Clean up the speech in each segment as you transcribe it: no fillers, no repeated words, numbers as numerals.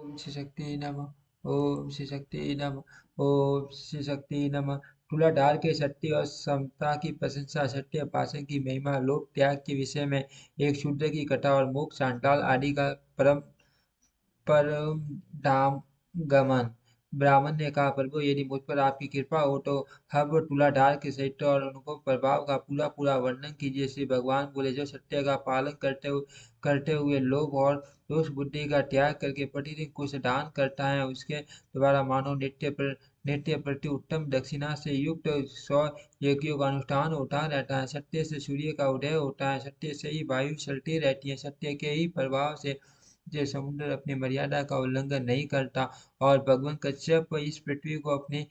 श्री शक्ति नमः। ओम श्री शक्ति नमः। ओम श्री शक्ति नमः। तुलाधार के सत्य और समता की प्रशंसा, सत्य भाषण की महिमा, लोक त्याग के विषय में एक शूद्र की कथा और मोक्ष चांडाल आदि का परम परम धाम गमन। ब्राह्मण ने कहा, प्रभु यदि मुझ पर आपकी कृपा हो तो हम तुलाधार के साहित्य और अनुभव प्रभाव का पूरा पूरा वर्णन कीजिए। श्री भगवान बोले, जो सत्य का पालन करते हुए लोभ और दोष बुद्धि का त्याग करके प्रतिदिन कुछ दान करता है, उसके द्वारा मानव नित्य प्रति उत्तम दक्षिणा से युक्त 100 यज्ञों का अनुष्ठान होता रहता है। सत्य से सूर्य का उदय होता है, सत्य से ही वायु चलती रहती है, सत्य के ही प्रभाव से जो समुद्र अपनी मर्यादा का उल्लंघन नहीं करता, और भगवान कश्यप इस पृथ्वी को अपने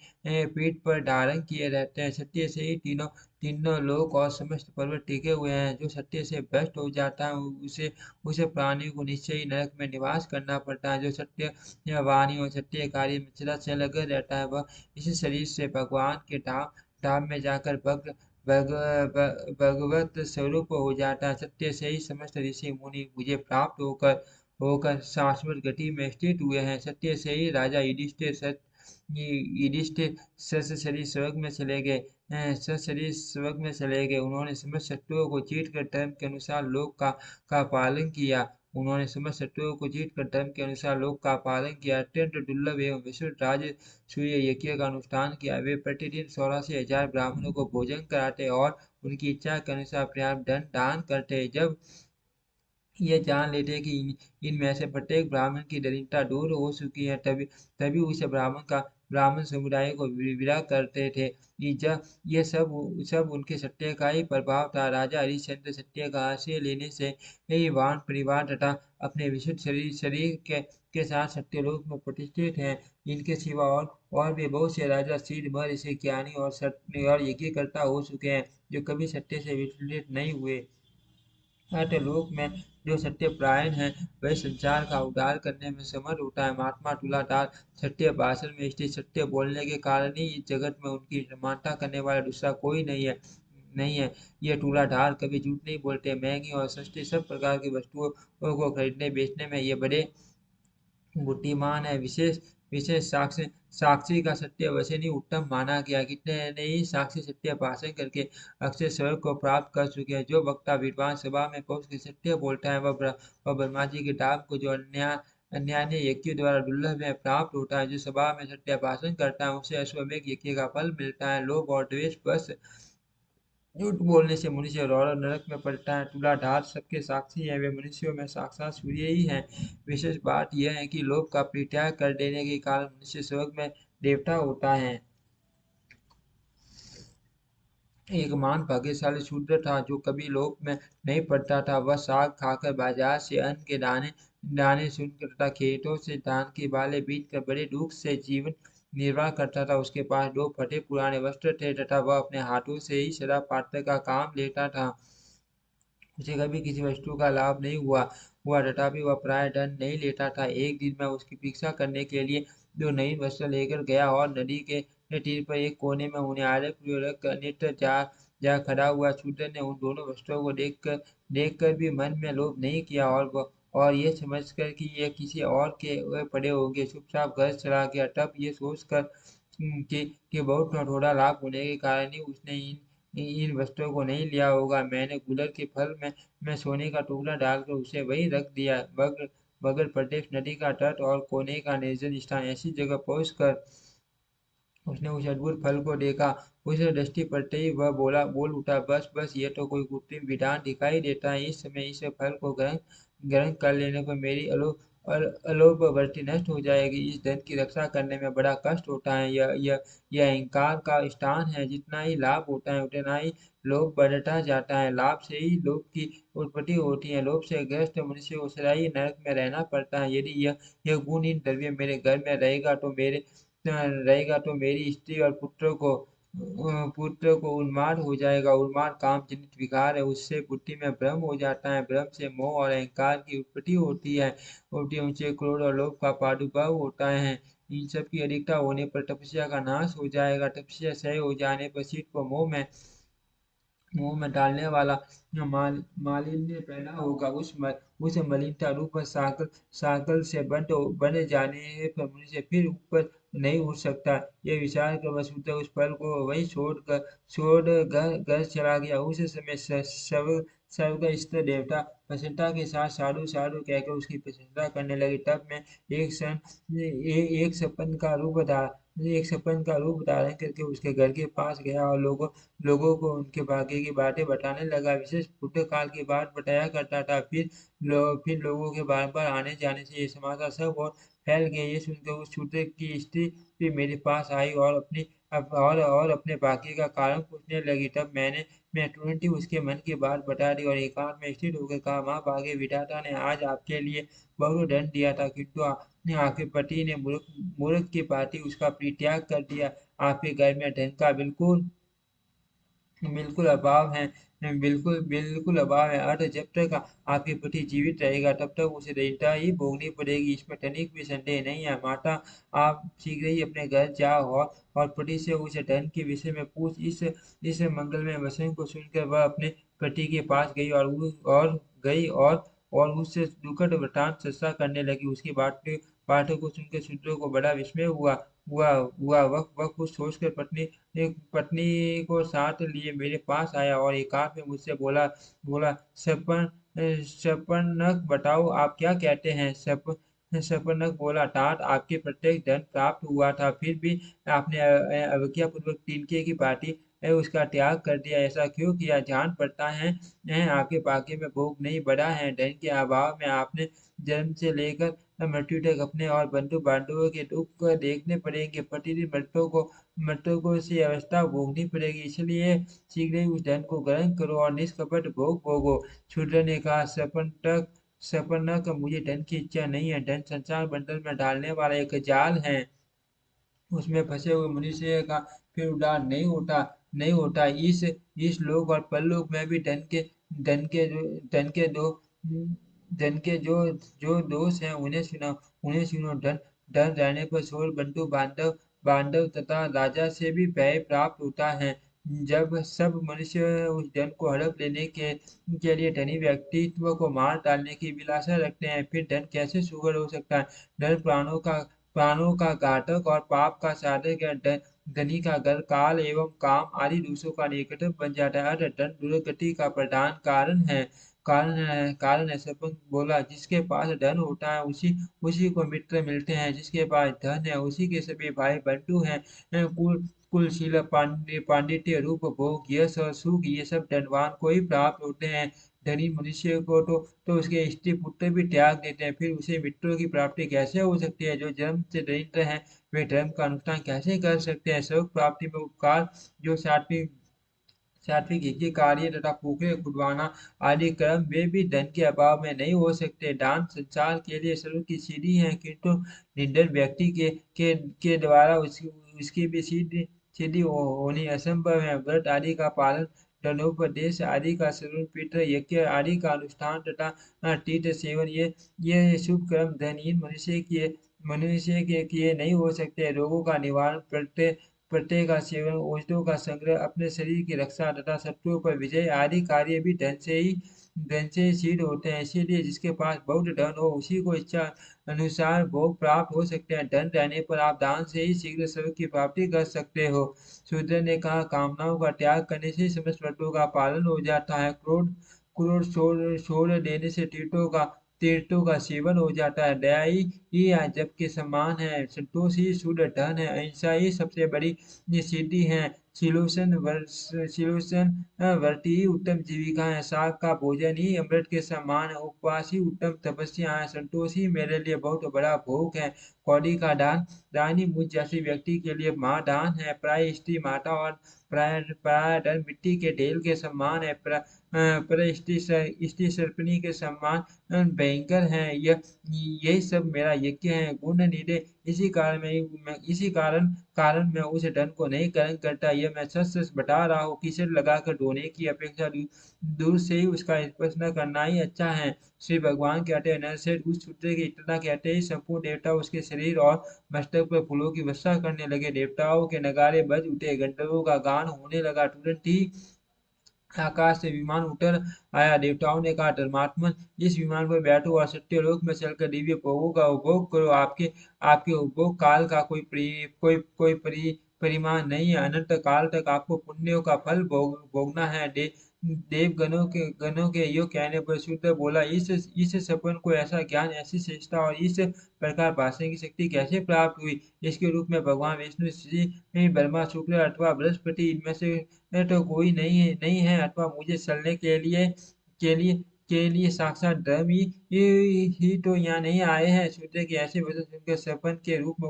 पीठ पर धारण किए रहते हैं। सत्य से ही तीनों तीनों लोक और समस्त पर्वत टिके हुए हैं। जो सत्य से भ्रष्ट हो जाता है उसे उसे प्राणी को निश्चय ही नरक में निवास करना पड़ता है। जो सत्य या वाणी और सत्य कार्य में सदा लगा रहता है, वह इसी शरीर से भगवान के धाम धाम में जाकर भगवत स्वरूप हो जाता है। सत्य से ही समस्त ऋषि मुनि मुझे प्राप्त होकर होकर शाश्वत गति में स्थित हुए हैं। सत्य से ही राजा युधिष्ठिर सशरीर स्वर्ग में चले गए सशरीर स्वर्ग में चले गए। उन्होंने समस्त शत्रुओं को जीत कर धर्म के अनुसार लोक का पालन किया। उन्होंने समस्त शत्रुओं को जीत कर धर्म के अनुसार लोक का पालन किया। अत्यंत दुर्लभ एवं विशुद्ध राज सूर्य यज्ञ का अनुष्ठान किया। वे प्रतिदिन 84,000 ब्राह्मणों को भोजन कराते और उनकी इच्छा के अनुसार पर्याप्त धन दान करते। जब ये जान लेते कि इनमें से प्रत्येक ब्राह्मण की दरिद्रता दूर हो चुकी है, तभी तभी उस ब्राह्मण समुदाय को विदा करते थे। ये सब उनके सत्य का ही प्रभाव था। राजा हरिश्चंद्र सत्य का आश्रय लेने से ही वान परिवार तथा अपने विशुद्ध शरीर के साथ सत्यलोक में प्रतिष्ठित हैं। इनके सिवा और भी बहुत से राजा सिद्ध महर्षि ज्ञानी और सत्य और यज्ञकर्ता हो चुके हैं, जो कभी सत्य से विचलित नहीं हुए। लोक में जो सत्यपरायण है, वह संसार का उद्धार करने में समर्थ होता है। महात्मा तुलाधार सत्य भाषण में स्थित, सत्य बोलने के कारण ही इस जगत में उनकी समानता करने वाला दूसरा कोई नहीं है। ये तुलाधार कभी झूठ नहीं बोलते। महंगी और सस्ती सब प्रकार की वस्तुओं को खरीदने बेचने में ये बड़े बुद्धिमान है। विशेष विशेष साक्षी साक्षी का सत्य वचन ही उत्तम माना गया। कितने ने ही साक्षी सत्य भाषण करके अक्षय स्वर्ग को प्राप्त कर चुके हैं। जो वक्ता विद्वान सभा में पहुंच के सत्य बोलता है, वह ब्रह्मा जी के धाम को जो अन्यान्य यज्ञ द्वारा दुर्लभ में प्राप्त होता है। जो सभा में सत्य भाषण करता है, उसे अश्वमेघ यज्ञ का फल मिलता है। लोभ और द्वेष बस झूठ बोलने से मनुष्य रौरव नरक में पड़ता है। तुलाधार सबके साक्षी है, वे मनुष्यों में साक्षात सूर्य ही हैं। विशेष बात यह है कि लोभ का परित्याग कर देने के कारण मनुष्य स्वर्ग में देवता होता है। एक महान भाग्यशाली शूद्र था, जो कभी लोभ में नहीं पड़ता था। वह साग खाकर, बाजार से अन्न के दाने दाने चुनकर तथा खेतों से धान की बालें बीत कर बड़े दुख से जीवन निर्वाह करता था। उसके पास 2 फटे पुराने वस्त्र थे तथा वह अपने हाथों से ही शराब पात्र का काम लेता था। उसे कभी किसी वस्तु का लाभ नहीं हुआ हुआ तथापि वह प्राय दंड नहीं लेता था। एक दिन मैं उसकी परीक्षा करने के लिए 2 नई वस्त्र लेकर गया और नदी के तीर पर एक कोने में उन्हें आदरपूर्वक अन्यत्र जा जा खड़ा हुआ। शूद्र ने उन दोनों वस्त्रों को देखकर भी मन में लोभ नहीं किया, और ये समझकर कि ये किसी और के पड़े होंगे, चुपचाप घर चला गया। तब ये सोचकर कि बहुत थोड़ा लाभ होने के कारण ही उसने इन वस्त्रों को नहीं लिया होगा, मैंने गुलर के फल में सोने का टुकड़ा डालकर उसे वहीं रख दिया। बगल प्रदेश नदी का तट और कोने का निर्जन स्थान, ऐसी जगह पहुंचकर उसने उस अद्भुत फल को देखा। उसे दृष्टि पड़ते ही वह बोल उठा, बस बस, ये तो कोई कृत्रिम विधान दिखाई देता है। इस समय इस फल को ग्रहण ग्रहण कर लेने पर मेरी अलोभ वृत्ति नष्ट हो जाएगी। इस धन की रक्षा करने में बड़ा कष्ट होता है। यह अहंकार का स्थान है। जितना ही लाभ होता है, उतना ही लोभ बढ़ता जाता है। लाभ से ही लोभ की उत्पत्ति होती है। लोभ से ग्रस्त मनुष्य को सदा ही नरक में रहना पड़ता है। यदि यह गुणहीन द्रव्य मेरे घर में रहेगा तो मेरी स्त्री और पुत्र को उन्माद हो जाएगा। उन्माद काम जनित विकार है, उससे बुद्धि में भ्रम हो जाता है। भ्रम से मोह और अहंकार की उत्पत्ति होती है, उनसे क्रोध और लोभ का प्रादुर्भाव होता है। इन सब की अधिकता होने पर तपस्या का नाश हो जाएगा। तपस्या क्षय हो जाने पर चित्त को मुंह में डालने वाला मालिन्य पैदा होगा। उस मलिनता रूप साकल साकल से बन जाने पर मनुष्य फिर ऊपर नहीं उठ सकता। ये विचार कर वसुदेव उस फल को वहीं छोड़ घर चला गया। उस समय स्वर्ग स्थित देवता प्रसन्नता के साथ साधु साधु कहकर उसकी प्रशंसा करने लगे। तब मैं एक क्षण एक सपन का रूप धारण करके उसके घर के पास गया और लोगों को उनके भाग्य की बातें बताने लगा। विशेष काल की बात बताया करता था। फिर लोगों के बार बार आने जाने से ये समाचार सब और फैल गया। ये सुनकर उस शूद्र की स्त्री भी मेरे पास आई और और अपने भाग्य का कारण पूछने लगी। तब मैं तुरंत ही उसके मन की बात बता दी और एकांत में स्थिर होकर कहा, माँ, भाग्य विधाता ने आज आपके लिए बहुत दंड दिया था, किंतु आपके पति ने मूर्ख की भांति उसका परित्याग कर दिया। आपके घर में धन का बिल्कुल बिल्कुल अभाव है। बिल्कुल बिल्कुल अभाव है। अतः जब तक आपके पति जीवित रहेगा तब तक उसे दरिद्रता ही भोगनी पड़ेगी। इसमें तनिक भी संदेह नहीं है। माता, आप शीघ्र ही अपने घर जाओ और पति से उसे धन के विषय में पूछ। इस मंगलमय वचन को सुनकर वह अपने पति के पास गई और उससे दुखद वृतांत चर्चा करने लगी। उसकी बातों को सुनकर शूद्र को बड़ा विस्मय हुआ। वह कुछ सोचकर पत्नी को साथ लिए मेरे पास आया और एकांत में मुझसे बोला बोला शपनक, बताओ आप क्या कहते हैं। शपनक बोला, तात, आपके प्रत्येक धन प्राप्त हुआ था, फिर भी आपने अवज्ञा पूर्वक तिनके की पार्टी उसका त्याग कर दिया। ऐसा क्यों किया? जान पड़ता है आपके भाग्य में भोग नहीं बढ़ा है। धन के अभाव में आपने जन्म से लेकर मृत्यु तक अपने और बंधु बांधवों के दुख देखने पड़ेंगे। प्रतिदिन मृतकों से अवस्था भोगनी पड़ेगी। इसलिए शीघ्र ही उस धन को ग्रहण करो और निष्कपट भोग भोगो। शूद्र ने कहा, सपन मुझे धन की इच्छा नहीं है। धन संसार बंडल में डालने वाला एक जाल है। उसमें फंसे हुए मनुष्य का फिर उद्धार नहीं होता। इस लोक और परलोक में भी धन के जो धन के दो धन के जो दोष हैं उन्हें सुनो। धन रहने पर सोल बंधु बांधव बांधव तथा राजा से भी भय प्राप्त होता है। जब सब मनुष्य उस धन को हड़प लेने के लिए धनी व्यक्तित्व को मार डालने की विलासा रखते हैं, फिर धन कैसे सुगढ़ हो सकता है। धन प्राणों का घातक और पाप का साधक है। धनी का घर काल एवं काम आदि दूसरों का निकटतम बन जाता है। अतः धन दुर्गति का प्रधान कारण है। सरपंच बोला, जिसके पास धन होता है उसी को मित्र मिलते हैं। जिसके पास धन है उसी के सभी भाई बंधु हैं। कुलशील, पांडित्य, रूप, भोग, यश और सुख, ये सब धनवान को ही प्राप्त होते हैं। धनी मनुष्य को तो उसके स्त्री पुत्र भी त्याग देते हैं, फिर उसे मित्रों की प्राप्ति कैसे हो सकती है। जो जन्म से दरिद्र हैं वे धर्म का अनुष्ठान कैसे कर सकते हैं। सुख प्राप्ति में उपकार, जो सात्विक सात्विक यज्ञ कार्य तथा पोखरे खुदवाना आदि कर्म वे भी धन के अभाव में नहीं हो सकते। दान संसार के लिए सर्व की सीढ़ी है, किंतु निर्धन व्यक्ति के द्वारा उसकी भी सीधी होनी असंभव है। व्रत आदि का पालन, धनोपदेश आदि का श्रवण, पितृ यज्ञ आदि का अनुष्ठान तथा तीर्थ सेवन, ये शुभ कर्म धनहीन मनुष्य के किए नहीं हो सकते। रोगों का निवारण, प्रत्यय का सेवन, औषधों का संग्रह, अपने शरीर की रक्षा तथा शत्रुओं पर विजय आदि कार्य भी धन से ही सिद्ध होते हैं। इसीलिए जिसके पास बहुत धन हो उसी को इच्छा अनुसार भोग प्राप्त हो सकते हैं। धन रहने पर आप दान से ही शीघ्र स्वर्ग की प्राप्ति कर सकते हो। शूद्र ने कहा, कामनाओं का त्याग करने से समस्त व्रतों का पालन हो जाता है। क्रोध क्रोध छोड़ देने से तीर्थों का सेवन हो जाता है। दया ही जब के समान है। संतोष ही शुद्ध धन है। अहिंसा ही सबसे बड़ी सिद्धि है। सिलोसन व्रत ही उत्तम जीविका है। साग का भोजन ही अमृत के समान है। उपवास ही उत्तम तपस्या है। संतोष ही मेरे लिए बहुत बड़ा भोग है। कौड़ी का दान ही मुझ जैसे व्यक्ति के लिए महादान है। प्राय स्त्री माता और प्राय धन मिट्टी के ढेल के समान है। पर स्त्री सर्पणी के समान भयंकर है। यही सब मेरा यज्ञ है। गुण निधे, इसी कारण मैं उस धन को नहीं ग्रहण करता। यह मैं सच सच बता रहा हूँ। कीचड़ लगाकर धोने की अपेक्षा दूर से ही उसका स्पर्श न करना ही अच्छा है। श्री भगवान कहते हैं, नरसेठ उस शूद्र के इतना कहते ही संपूर्ण देवता उसके शरीर और मस्तक पर फूलों की वर्षा करने लगे। देवताओं के नगाड़े बज उठे, गंधर्वों का गान होने लगा। तुरंत ही आकाश से विमान उतर आया। देवताओं ने कहा, धर्मात्मन, इस विमान पर बैठो और सत्यलोक में चलकर दिव्य भोगों का उपभोग करो। आपके आपके उपभोग काल का कोई परिमाण नहीं है। अनंत काल तक आपको पुण्यों का फल भोगना है। देव गणों के यो कहने पर शुद्र बोला, इस सपन को ऐसा ज्ञान, ऐसी श्रेष्ठता और इस प्रकार भाषण की शक्ति कैसे प्राप्त हुई? इसके रूप में भगवान विष्णु, श्री ब्रह्मा, शुक्र अथवा बृहस्पति, इनमें से तो कोई नहीं है, अथवा मुझे चलने के लिए के लिए साक्षात धर्म ही तो यहाँ नहीं आए हैं। सूर्य के ऐसे वचन सुनकर सपन के रूप में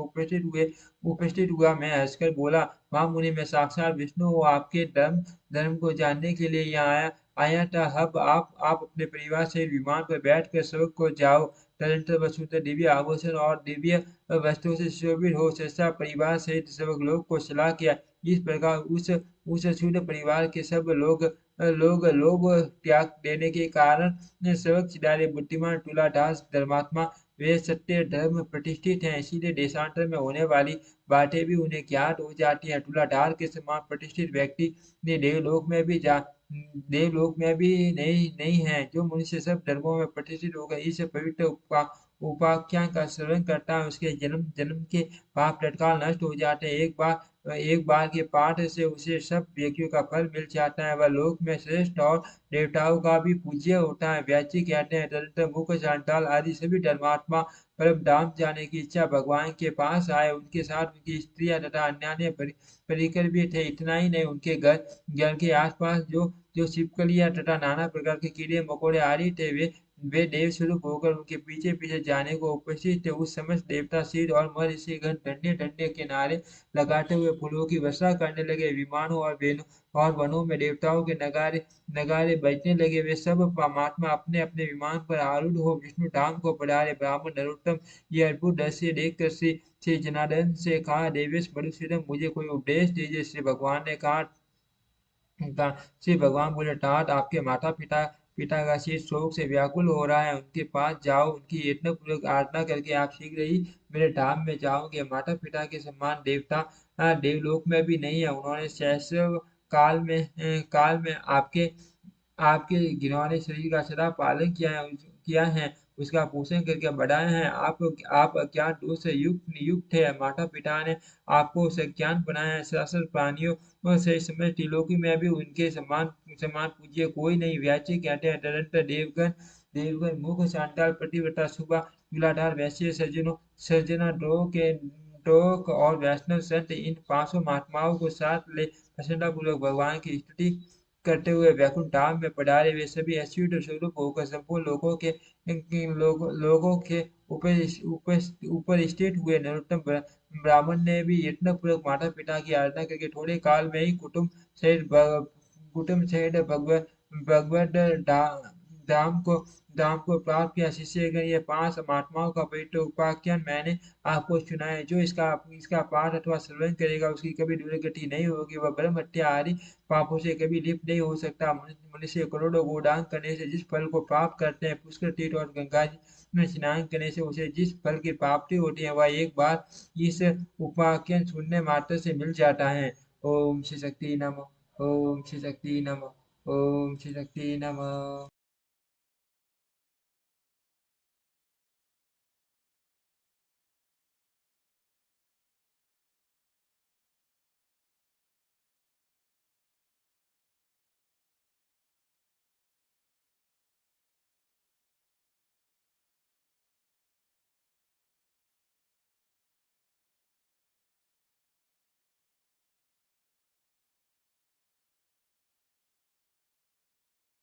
उपस्थित हुआ। मैं हंसकर बोला, वहां मुनि, मैं साक्षात विष्णु हूँ, आपके धर्म धर्म को जानने के लिए यहाँ आया था। अब आप अपने परिवार से विमान पर बैठ कर स्वर्ग को जाओ। तदनंतर वसुंधरा दिव्य आभूषण और दिव्य वस्त्रों से सुशोभित हो सहसा परिवार सहित स्वर्गलोक को चला गया। इस प्रकार उस अछूत परिवार के सब लोग लोभ त्याग देने के कारण स्वर्ग सिधारे बुद्धिमान तुलादास धर्मात्मा, वे सत्य धर्म प्रतिष्ठित हैं, इसीलिए देशांतर में होने वाली बातें भी उन्हें ज्ञात हो जाती हैं। तुलाधार के समान प्रतिष्ठित व्यक्ति ने देवलोक में भी नहीं है। जो मनुष्य सब धर्मों में प्रतिष्ठित होकर इस पवित्र उपाख्यान का श्रवण करता है, उसके जन्म जन्म के पाप तत्काल नष्ट हो जाते हैं। एक बार के पाठ से उसे सब व्यक्तियों का फल मिल जाता है। वह लोक में श्रेष्ठ और देवताओं का भी पूज्य होता है। व्याची कहते हैं, तदनंतर मुख, चांडाल आदि सभी धर्मात्मा परम धाम जाने की इच्छा भगवान के पास आए। उनके साथ उनकी स्त्रियां तथा अन्य परिकर भी थे। इतना ही नहीं, उनके घर के आसपास जो जो छिपकलियां तथा नाना प्रकार के कीड़े मकोड़े आदि थे, वे देव स्वरूप होकर उनके पीछे पीछे जाने को उपस्थित थे। उस समय देवता सिद्ध और महर्षि गण डंडे डंडे के नारे लगाते हुए फूलों की वर्षा करने लगे। विमानों और वनों में देवताओं के नगारे नगारे बजने लगे। वे सब परमात्मा अपने अपने विमान पर आरूढ़ हो विष्णु धाम को पधारे। ब्राह्मण नरोत्तम ये अद्भुत दृश्य देखकर श्री जनार्दन से कहा, देवेश मधुसूदन, मुझे कोई उपदेश दीजिए। श्री भगवान ने कहा, श्री भगवान बोले, तात, आपके माता पिता पिता का सिर शोक से व्याकुल हो रहा है, उनके पास जाओ। उनकी यत्न पूर्वक आराधना करके आप शीघ्र ही मेरे धाम में जाओगे। माता पिता के समान देवता देवलोक में भी नहीं है। उन्होंने सहस्र काल में आपके आपके घिनौने शरीर का सदा पालन किया है, उसका पोषण करके बढ़ाया है। आप अज्ञान दोष से युक्त थे। माता पिता ने आपको सज्ञान बनाया है। सरासर प्राणियों से समय त्रिलोकी में भी उनके समान समान पूज्य कोई नहीं। व्याची कहते हैं, तदंतर देवगण मुख, चांडाल, पतिव्रता, सुबह, तुलाधार, वैश्य, सज्जना, ड्रोक और वैष्णव संत, इन पांचों महात्माओं को साथ ले प्रसन्नतापूर्वक भगवान की स्तुति करते हुए वैकुंठ धाम में पधारे। वे सभी अच्युत स्वरूप होकर संपूर्ण लोगों के ऊपर स्थित हुए। नरोत्तम ब्राह्मण ने भी यत्नपूर्वक माता पिता की आराधना करके थोड़े काल में ही कुटुम्ब सहित भगवत धाम को प्राप्त किया। शिष्यगण, ये पांच महात्माओं का पवित्र उपाख्यान मैंने आपको सुनाया। जो इसका पाठ अथवा श्रवण करेगा, उसकी कभी दुर्गति नहीं होगी। वह ब्रह्म हत्या आदि पापों से कभी लिप्त नहीं हो सकता। मनुष्य करोड़ों गोदान करने से जिस फल को प्राप्त करते हैं, पुष्कर तीर्थ और गंगा जी में स्नान करने से उसे जिस फल की प्राप्ति होती है, वह एक बार इस उपाख्यान सुनने मात्र से मिल जाता है। ओम श्री शक्ति नमः। ओम श्री शक्ति नमः। ओम श्री शक्ति नमः।